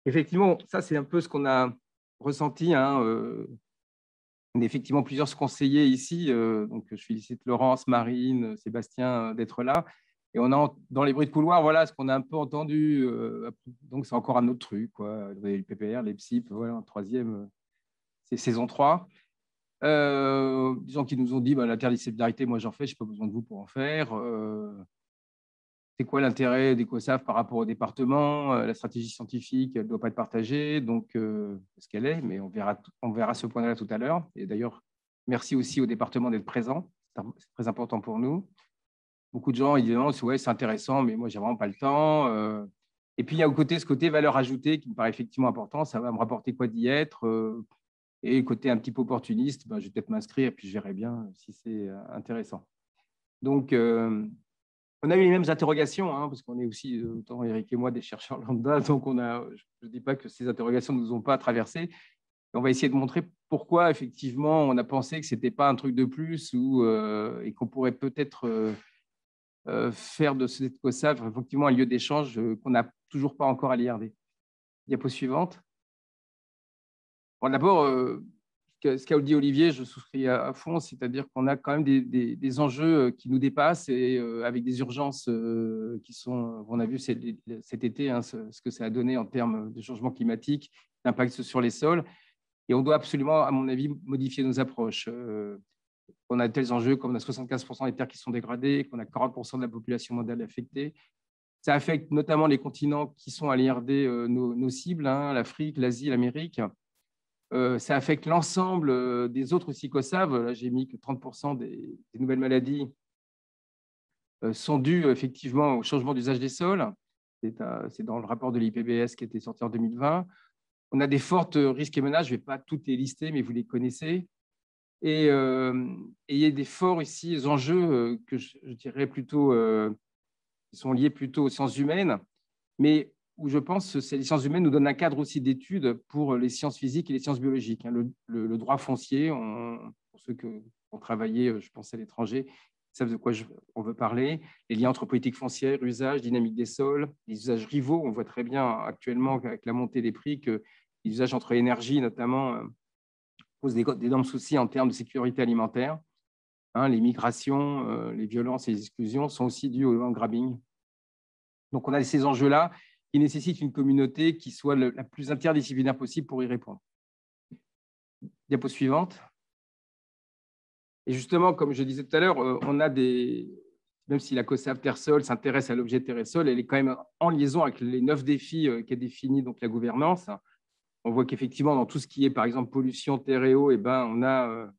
Effectivement, ça, c'est un peu ce qu'on a ressenti, hein, on est effectivement plusieurs conseillers ici, donc je félicite Laurence, Marine, Sébastien, d'être là et on a dans les bruits de couloir, voilà, ce qu'on a un peu entendu, donc c'est encore un autre truc, quoi. Vous avez le PPR, les PSIP, voilà, en 3e, c'est saison 3. Des gens qui nous ont dit: «Bah, l'interdisciplinarité, moi, j'en fais, j'ai pas besoin de vous pour en faire». C'est quoi l'intérêt d'Ecosav par rapport au département? La stratégie scientifique, elle ne doit pas être partagée, donc ce qu'elle est, mais on verra ce point-là tout à l'heure. Et d'ailleurs, merci aussi au département d'être présent. C'est très important pour nous. Beaucoup de gens, évidemment, disent: «Ouais, c'est intéressant, mais moi, j'ai vraiment pas le temps». Et puis, il y a ce côté valeur ajoutée qui me paraît effectivement important. Ça va me rapporter quoi d'y être? Et côté un petit peu opportuniste, ben, je vais peut-être m'inscrire et puis je verrai bien si c'est intéressant. Donc, on a eu les mêmes interrogations, hein, parce qu'on est aussi, autant Eric et moi, des chercheurs lambda, donc je ne dis pas que ces interrogations ne nous ont pas traversées. On va essayer de montrer pourquoi, effectivement, on a pensé que ce n'était pas un truc de plus et qu'on pourrait peut-être faire de cette COSAF effectivement un lieu d'échange qu'on n'a toujours pas encore à l'IRD. Diapo suivante. Bon, d'abord, ce qu'a dit Olivier, je souscris à fond, c'est-à-dire qu'on a quand même des enjeux qui nous dépassent et avec des urgences qui sont, on a vu cet été, hein, ce que ça a donné en termes de changement climatique, d'impact sur les sols. Et on doit absolument, à mon avis, modifier nos approches. On a de tels enjeux comme on a 75% des terres qui sont dégradées, qu'on a 40% de la population mondiale affectée. Ça affecte notamment les continents qui sont à l'IRD, nos cibles, hein, l'Afrique, l'Asie, l'Amérique. Ça affecte l'ensemble des autres psychosaves. Là, j'ai mis que 30% des nouvelles maladies sont dues effectivement au changement d'usage des sols. C'est dans le rapport de l'IPBES qui était sorti en 2020. On a des fortes risques et menaces. Je ne vais pas toutes les lister, mais vous les connaissez. Et il y a des forts ici enjeux que je dirais plutôt qui sont liés plutôt aux sciences humaines, mais où je pense que les sciences humaines nous donnent un cadre aussi d'études pour les sciences physiques et les sciences biologiques. Le droit foncier, pour ceux qui ont travaillé, je pense, à l'étranger, savent de quoi on veut parler. Les liens entre politique foncière, usage, dynamique des sols, les usages rivaux. On voit très bien actuellement avec la montée des prix que les usages entre énergie, notamment, posent d'énormes soucis en termes de sécurité alimentaire. Hein, les migrations, les violences et les exclusions sont aussi dues au land grabbing. Donc, on a ces enjeux-là qui nécessitent une communauté qui soit la plus interdisciplinaire possible pour y répondre. Diapo suivante. Et justement, comme je disais tout à l'heure, on a même si la COSAF Terre-Sol s'intéresse à l'objet Terre et Sol, elle est quand même en liaison avec les 9 défis qu'a défini donc la gouvernance. On voit qu'effectivement, dans tout ce qui est, par exemple, pollution, terre et eau, eh ben, on a,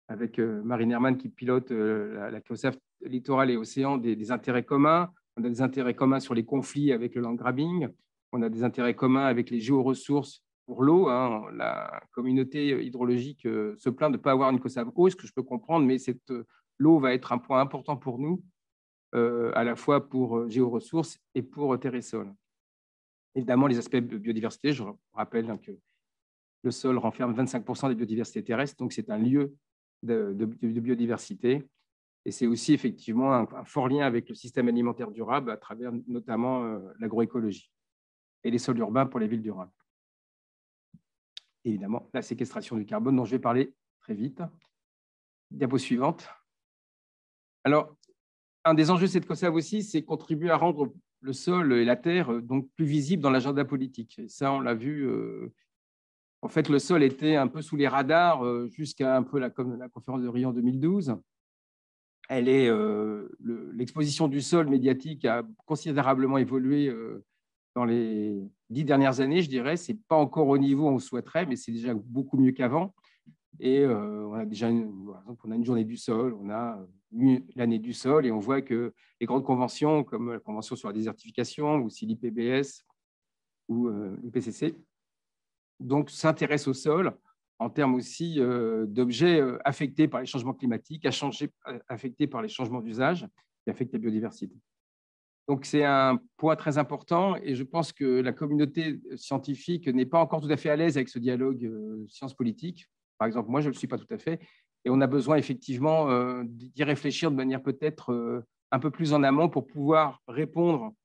avec Marine Herman qui pilote la COSAF littoral et océan, des intérêts communs. On a des intérêts communs sur les conflits avec le land grabbing. On a des intérêts communs avec les géoressources pour l'eau. Hein. La communauté hydrologique se plaint de ne pas avoir une COSAF eau, ce que je peux comprendre, mais l'eau va être un point important pour nous, à la fois pour géoressources et pour terre et sol. Évidemment, les aspects de biodiversité, je rappelle que le sol renferme 25% des biodiversités terrestres, donc c'est un lieu de biodiversité. Et c'est aussi effectivement un fort lien avec le système alimentaire durable à travers notamment l'agroécologie et les sols urbains pour les villes durables. Évidemment, la séquestration du carbone dont je vais parler très vite. Diapo suivante. Alors, un des enjeux de cette COSAV aussi, c'est contribuer à rendre le sol et la terre donc plus visibles dans l'agenda politique. Et ça, on l'a vu. En fait, le sol était un peu sous les radars jusqu'à un peu comme la conférence de Rio en 2012. L'exposition du sol médiatique a considérablement évolué dans les 10 dernières années, je dirais. Ce n'est pas encore au niveau où on souhaiterait, mais c'est déjà beaucoup mieux qu'avant. Et on a déjà on a une journée du sol, on a l'année du sol, et on voit que les grandes conventions, comme la Convention sur la désertification, ou aussi l'IPBES ou l'IPCC, donc s'intéressent au sol en termes aussi d'objets affectés par les changements climatiques, affectés par les changements d'usage qui affectent la biodiversité. Donc, c'est un point très important et je pense que la communauté scientifique n'est pas encore tout à fait à l'aise avec ce dialogue sciences politiques. Par exemple, moi, je ne le suis pas tout à fait. Et on a besoin effectivement d'y réfléchir de manière peut-être un peu plus en amont pour pouvoir répondre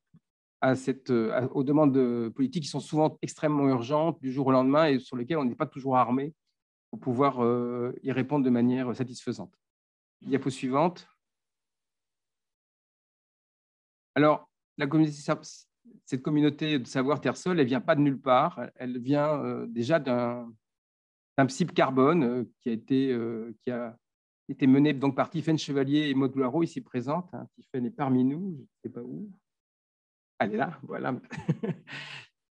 aux demandes politiques qui sont souvent extrêmement urgentes du jour au lendemain et sur lesquelles on n'est pas toujours armé pour pouvoir y répondre de manière satisfaisante. Diapo suivante. Alors, cette communauté de savoir Terre-Sol, elle ne vient pas de nulle part. Elle vient déjà d'un PSIP carbone qui a été mené donc, par Tiffaine Chevalier et Maud Gloireau, ici présente. Tiffaine est parmi nous, je ne sais pas où. Elle est là, voilà.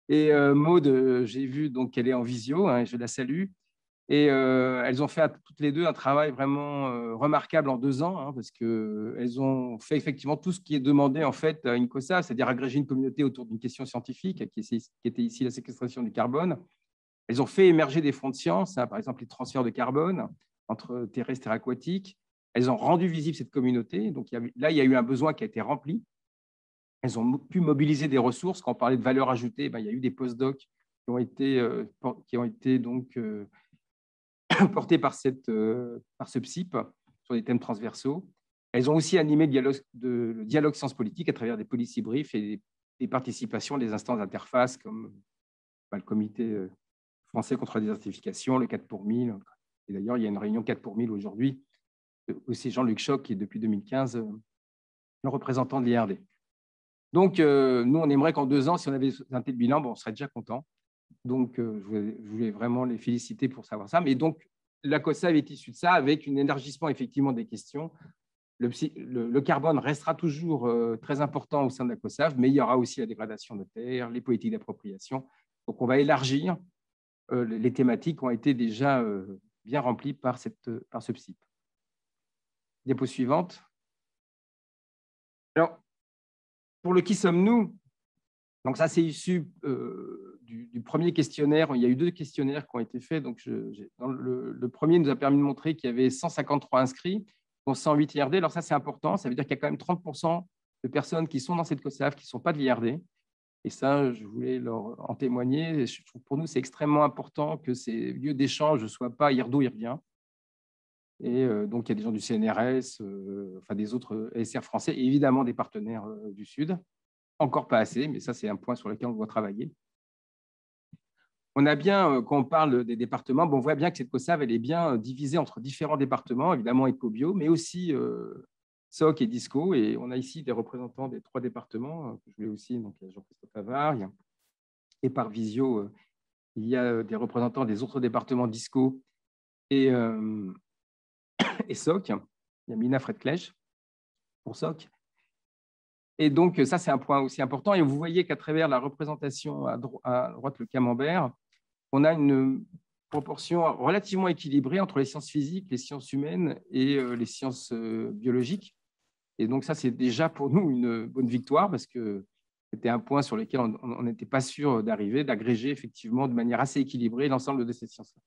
Et Maud, j'ai vu qu'elle est en visio, je la salue. Et elles ont fait toutes les deux un travail vraiment remarquable en 2 ans, parce qu'elles ont fait effectivement tout ce qui est demandé en fait à une COSAV, c'est-à-dire agréger une communauté autour d'une question scientifique, qui était ici la séquestration du carbone. Elles ont fait émerger des fonds de science, par exemple les transferts de carbone entre terrestres et aquatiques. Elles ont rendu visible cette communauté. Donc là, il y a eu un besoin qui a été rempli. Elles ont pu mobiliser des ressources. Quand on parlait de valeur ajoutée, il y a eu des postdocs qui ont été donc portés par ce PSIP sur des thèmes transversaux. Elles ont aussi animé le dialogue sciences politiques à travers des policy briefs et des participations des instances d'interface comme le comité français contre la désertification, le 4 pour 1000. Et d'ailleurs, il y a une réunion 4 pour 1000 aujourd'hui. Aussi Jean-Luc Choc, qui est depuis 2015 le représentant de l'IRD. Donc, nous, on aimerait qu'en 2 ans, si on avait un tel bilan, on serait déjà content. Donc, je voulais vraiment les féliciter pour savoir ça. Mais donc, la COSAV est issue de ça, avec un élargissement effectivement des questions. Le carbone restera toujours très important au sein de la COSAV, mais il y aura aussi la dégradation de terre, les politiques d'appropriation. Donc, on va élargir les thématiques qui ont été déjà bien remplies par ce PSIP. Diapo suivante. Alors, pour le qui sommes-nous, donc ça, c'est issu du premier questionnaire. Il y a eu 2 questionnaires qui ont été faits. Donc, le premier nous a permis de montrer qu'il y avait 153 inscrits, dont 108 IRD. Alors ça, c'est important. Ça veut dire qu'il y a quand même 30% de personnes qui sont dans cette COSAV qui ne sont pas de l'IRD. Et ça, je voulais leur en témoigner. Je trouve pour nous, c'est extrêmement important que ces lieux d'échange ne soient pas IRDO-IRDien. Et donc, il y a des gens du CNRS, enfin des autres SR français, et évidemment des partenaires du Sud. Encore pas assez, mais ça, c'est un point sur lequel on doit travailler. On a bien, quand on parle des départements, on voit bien que cette COSAV, elle est bien divisée entre différents départements, évidemment EcoBio, mais aussi SOC et DISCO. Et on a ici des représentants des 3 départements. Je voulais aussi, donc Jean-Christophe Avard, et par visio, il y a des représentants des autres départements DISCO et SOC. Il y a Mina Fredklej pour SOC. Et donc, ça, c'est un point aussi important. Et vous voyez qu'à travers la représentation à droite, le camembert, on a une proportion relativement équilibrée entre les sciences physiques, les sciences humaines et les sciences biologiques. Et donc, ça, c'est déjà pour nous une bonne victoire parce que c'était un point sur lequel on n'était pas sûr d'arriver, d'agréger effectivement de manière assez équilibrée l'ensemble de ces sciences-là.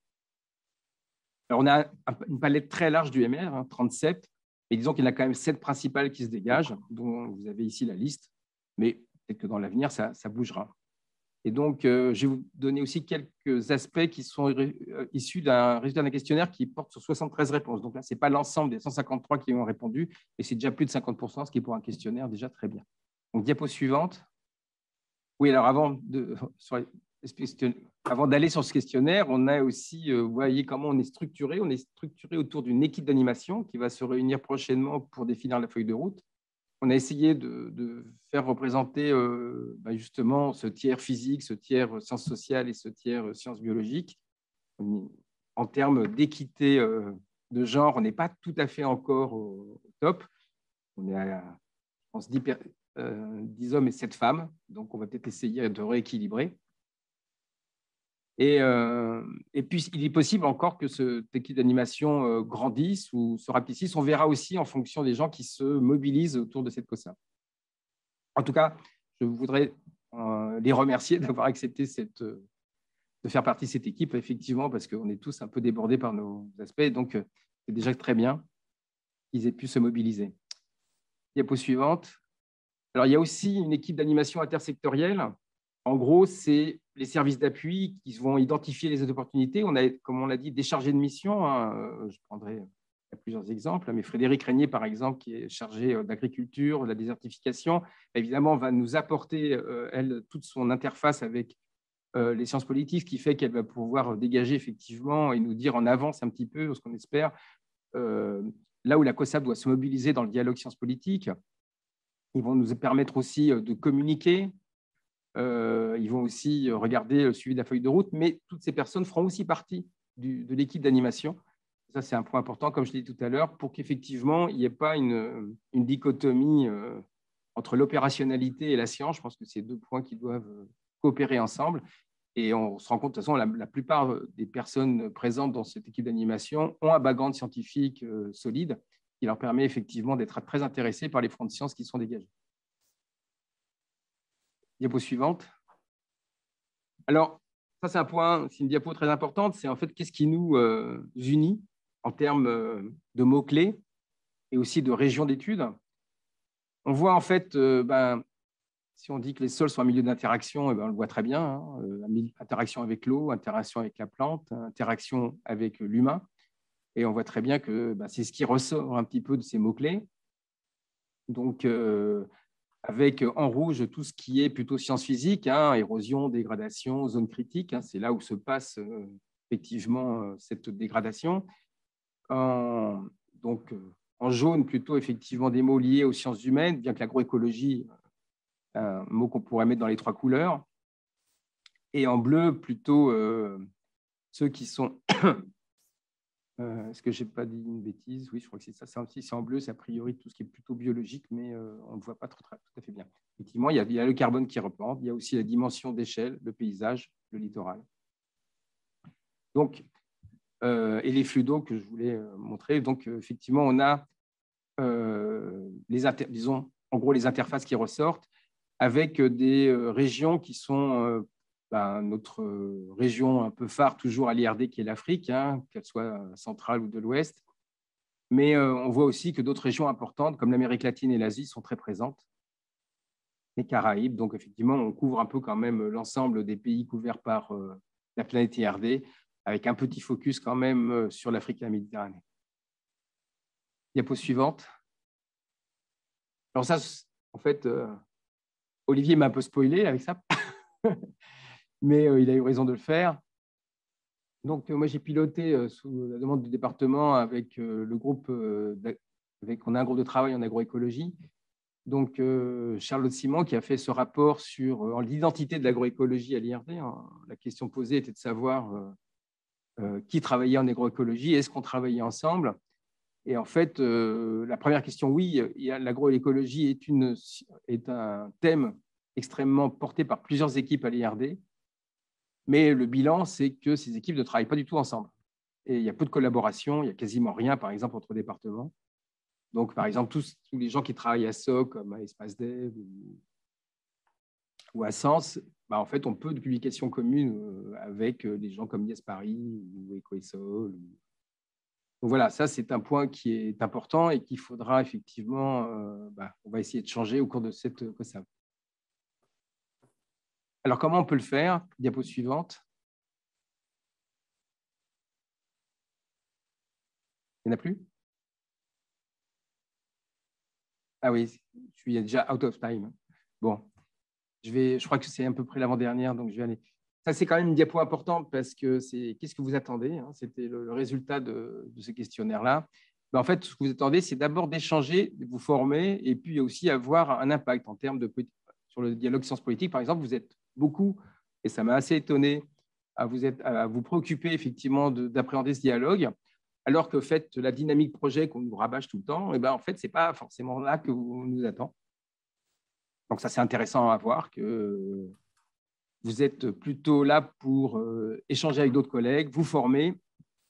Alors, on a une palette très large du MR, 37, et disons qu'il y en a quand même 7 principales qui se dégagent, dont vous avez ici la liste, mais peut-être que dans l'avenir, ça bougera. Et donc, je vais vous donner aussi quelques aspects qui sont issus d'un résultat d'un questionnaire qui porte sur 73 réponses. Donc là, ce n'est pas l'ensemble des 153 qui ont répondu, mais c'est déjà plus de 50%, ce qui est pour un questionnaire déjà très bien. Donc, diapo suivante. Oui, alors avant d'aller sur ce questionnaire, on a aussi, vous voyez comment on est structuré. On est structuré autour d'une équipe d'animation qui va se réunir prochainement pour définir la feuille de route. On a essayé de faire représenter justement ce tiers physique, ce tiers sciences sociales et ce tiers sciences biologiques. En termes d'équité de genre, on n'est pas tout à fait encore au top. On est à, je pense, 10 hommes et 7 femmes. Donc, on va peut-être essayer de rééquilibrer. Et puis, il est possible encore que cette équipe d'animation grandisse ou se rapetisse. On verra aussi en fonction des gens qui se mobilisent autour de cette COSAV. En tout cas, je voudrais les remercier d'avoir accepté de faire partie de cette équipe, effectivement, parce qu'on est tous un peu débordés par nos aspects. Donc, c'est déjà très bien qu'ils aient pu se mobiliser. Diapo suivante. Alors, il y a aussi une équipe d'animation intersectorielle. En gros, c'est les services d'appui qui vont identifier les opportunités. On a, comme on l'a dit, des chargés de mission. Je prendrai il y a plusieurs exemples, mais Frédéric Régnier, par exemple, qui est chargé d'agriculture, de la désertification, évidemment, va nous apporter, elle, toute son interface avec les sciences politiques, ce qui fait qu'elle va pouvoir dégager effectivement et nous dire en avance un petit peu ce qu'on espère, là où la COSAP doit se mobiliser dans le dialogue sciences politiques. Ils vont nous permettre aussi de communiquer. Ils vont aussi regarder le suivi de la feuille de route, mais toutes ces personnes feront aussi partie de l'équipe d'animation. Ça, c'est un point important, comme je l'ai dit tout à l'heure, pour qu'effectivement, il n'y ait pas une dichotomie entre l'opérationnalité et la science. Je pense que c'est deux points qui doivent coopérer ensemble. Et on se rend compte, de toute façon, la plupart des personnes présentes dans cette équipe d'animation ont un background scientifique solide qui leur permet effectivement d'être très intéressés par les fronts de sciences qui sont dégagés. Diapo suivante. Alors, ça, c'est un point, c'est une diapo très importante. C'est en fait qu'est-ce qui nous unit en termes de mots-clés et aussi de régions d'études. On voit en fait, si on dit que les sols sont un milieu d'interaction, on le voit très bien. Hein, interaction avec l'eau, interaction avec la plante, interaction avec l'humain. Et on voit très bien que c'est ce qui ressort un petit peu de ces mots-clés. Donc, avec en rouge tout ce qui est plutôt sciences physiques, hein, érosion, dégradation, zone critique. Hein, c'est là où se passe effectivement cette dégradation. Donc, en jaune, plutôt effectivement des mots liés aux sciences humaines, bien que l'agroécologie, un mot qu'on pourrait mettre dans les trois couleurs. Et en bleu, plutôt ceux qui sont... Est-ce que je n'ai pas dit une bêtise? Oui, je crois que c'est ça. C'est en bleu, c'est a priori tout ce qui est plutôt biologique, mais on ne voit pas tout à fait bien. Effectivement, il y a le carbone qui reprend, il y a aussi la dimension d'échelle, le paysage, le littoral. Donc, et les flux d'eau que je voulais montrer. Donc, effectivement, on a disons, en gros, les interfaces qui ressortent avec des régions qui sont notre région un peu phare toujours à l'IRD, qui est l'Afrique, hein, qu'elle soit centrale ou de l'Ouest. Mais on voit aussi que d'autres régions importantes, comme l'Amérique latine et l'Asie, sont très présentes. Les Caraïbes, donc effectivement, on couvre un peu quand même l'ensemble des pays couverts par la planète IRD, avec un petit focus quand même sur l'Afrique et la Méditerranée. Diapo suivante. Alors ça, en fait, Olivier m'a un peu spoilé avec ça, mais il a eu raison de le faire. Donc, moi, j'ai piloté sous la demande du département avec le groupe, on a un groupe de travail en agroécologie. Donc, Charlotte Simon qui a fait ce rapport sur l'identité de l'agroécologie à l'IRD. La question posée était de savoir qui travaillait en agroécologie, est-ce qu'on travaillait ensemble? Et en fait, la première question, oui, l'agroécologie est un thème extrêmement porté par plusieurs équipes à l'IRD. Mais le bilan, c'est que ces équipes ne travaillent pas du tout ensemble. Et il y a peu de collaboration, il n'y a quasiment rien, par exemple, entre départements. Donc, par exemple, tous les gens qui travaillent à SOC, comme à Espace Dev ou à Sens, en fait, ont peu de publications communes avec des gens comme Yes Paris ou EcoSol. Donc voilà, ça, c'est un point qui est important et qu'il faudra effectivement, on va essayer de changer au cours de cette COSAP. Alors, comment on peut le faire? Diapo suivante. Il n'y en a plus? Ah oui, je suis déjà out of time. Bon, je crois que c'est à peu près l'avant-dernière, donc je vais aller. Ça, c'est quand même une diapo importante parce que c'est qu'est-ce que vous attendez, hein? C'était le résultat de ce questionnaire-là. En fait, ce que vous attendez, c'est d'abord d'échanger, de vous former et puis aussi avoir un impact en termes de sur le dialogue sciences politiques. Par exemple, vous êtes beaucoup, et ça m'a assez étonné, à vous préoccuper effectivement d'appréhender ce dialogue, alors que fait la dynamique projet qu'on nous rabâche tout le temps, et en fait, ce n'est pas forcément là que vous nous attend. Donc ça, c'est intéressant à voir que vous êtes plutôt là pour échanger avec d'autres collègues, vous former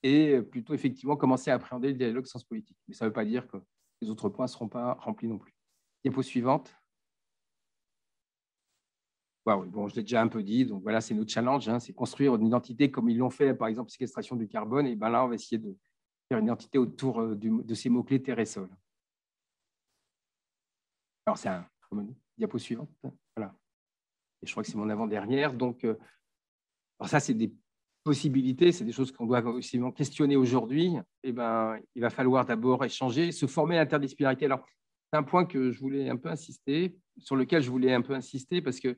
et plutôt effectivement commencer à appréhender le dialogue sciences politiques. Mais ça ne veut pas dire que les autres points ne seront pas remplis non plus. Diapo suivante. Oui, bon, je l'ai déjà un peu dit, donc voilà, c'est notre challenge, hein, c'est construire une identité comme ils l'ont fait, par exemple, séquestration du carbone, et là, on va essayer de faire une identité autour de ces mots-clés terre et sol. Alors, c'est un diapo suivante. Voilà. Et je crois que c'est mon avant-dernière. Donc, alors ça, c'est des possibilités, c'est des choses qu'on doit aussi questionner aujourd'hui. Eh ben, il va falloir d'abord échanger, se former à l'interdisciplinarité. Alors, c'est un point que je voulais un peu insister, sur lequel je voulais un peu insister, parce que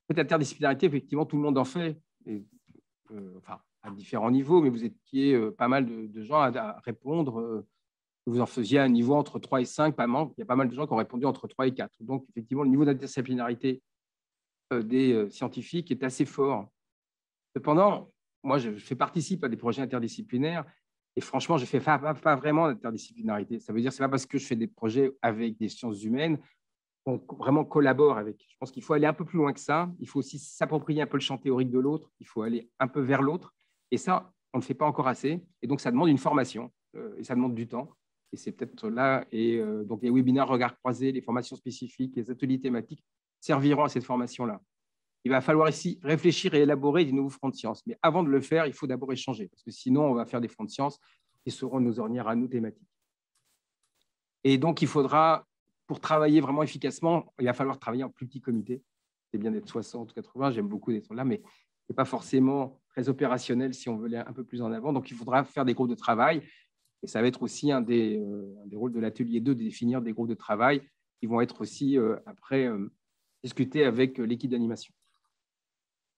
cette interdisciplinarité, effectivement, tout le monde en fait, et, enfin, à différents niveaux, mais vous étiez pas mal de gens à répondre. Vous en faisiez à un niveau entre 3 et 5, il y a pas mal de gens qui ont répondu entre 3 et 4. Donc, effectivement, le niveau d'interdisciplinarité des scientifiques est assez fort. Cependant, moi, je participe à des projets interdisciplinaires et franchement, je ne fais pas vraiment d'interdisciplinarité. Ça veut dire que ce n'est pas parce que je fais des projets avec des sciences humaines qu'on vraiment collabore avec. Je pense qu'il faut aller un peu plus loin que ça. Il faut aussi s'approprier un peu le champ théorique de l'autre. Il faut aller un peu vers l'autre. Et ça, on ne le fait pas encore assez. Et donc, ça demande une formation et ça demande du temps. Et c'est peut-être là. Et donc, les webinaires regards croisés, les formations spécifiques, les ateliers thématiques serviront à cette formation-là. Il va falloir ici réfléchir et élaborer des nouveaux fronts de sciences. Mais avant de le faire, il faut d'abord échanger, parce que sinon, on va faire des fronts de sciences qui seront nos ornières à nous thématiques. Et donc, il faudra, pour travailler vraiment efficacement, il va falloir travailler en plus petit comité. C'est bien d'être 60 ou 80, j'aime beaucoup d'être là, mais ce n'est pas forcément très opérationnel si on veut aller un peu plus en avant. Donc, il faudra faire des groupes de travail. Et ça va être aussi un des rôles de l'atelier 2 de définir des groupes de travail qui vont être aussi après discutés avec l'équipe d'animation.